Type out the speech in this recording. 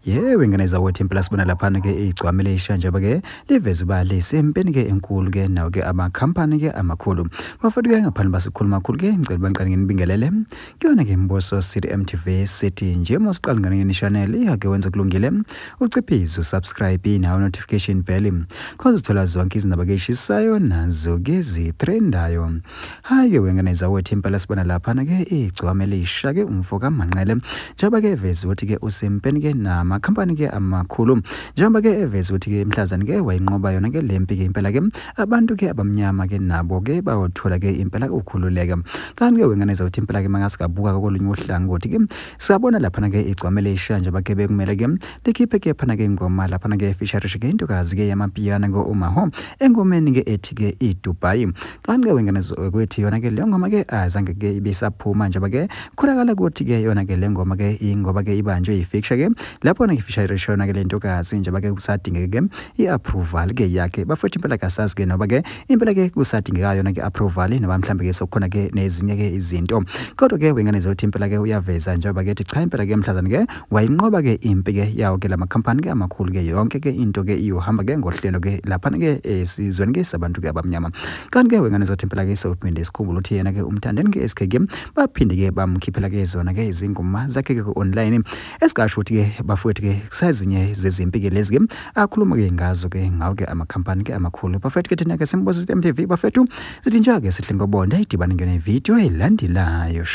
Yewe ngeneza wothi impela sibona laphana ke igcwamele ishanjaba ke liveze ubali sempeni ke enkulu ke nawo ke amakhampani ke amakhulu bafuna ke ngaphandle basikhuluma kakhulu ke ngicela baniqale nginibingelele kuyona ke Mboso City MTV City nje mosiqala ngane channel yake wenza kulungile uciphize subscribe nawo notification bell cause uthola zonke izindaba ke eshisayo nazo ke zitrendayo hayi wengeneza wothi impela sibona laphana ke igcwamele isha ke umfoka Manqele njaba ke veze ukuthi ke usempeni ke na amakhampani ke amakhulu njengoba ke eveze ukuthi ke emhlazane ke wayinqoba yona ke lempi ke impela ke abantu ke abamnyama ke nabo ke bawothola ke impela ukukhululeka kanti ke wenganeza ukuthi impela ke mangasikabuka kolunye uhlangothi ke sabona lapha ke igcwamele ishanje bakhe bekumele ke likhiphe ke phana ke ingoma lapha ke feature ke intokazi ke yamapiano ngo umaho engomeni ke ethi ke iDubai kanti ke wenganeza kwethi yona ke le ngoma ke azange ke ibisaphuma nje bake khulakala ukuthi ke yona ke le ngoma ke ingoba ke ibanjwe ifeature ke lapho na ngifisha shona ke lento kazi nje bake kusadingeke ke iapproval ke yakhe bafuthi impela kasazi ke noba ke impela ke kusadingeka yona ke approval noba mhlambe ke sokhona ke nezinye ke izinto kodwa ke wengane zothi impela ke uyaveza nje bake ethi cha impela ke emhlazane ke wayinqoba ke impi ke yawo ke lama company ke amakhulu ke yonke ke into ke iyohamba ke ngohlelo ke lapha ke esizweni ke sabantu ke abamnyama kanti ke wengane zothi impela ke sophinde sikhumbula ukuthi yena ke umthandeni ke SK Game baphinde ke bamkhiphela ke zona ke izingoma zakhe ke online esikasho ukuthi ke bafuthi ke kusazinye zezimpi ke lezi ke akhuluma ke ngazo ke ngawo ke amakhampani ke amakhulu bafethu ke thina ke Mboso MTV bafethu sithi njake sihle ngobonda idibana ngene video elandelayo.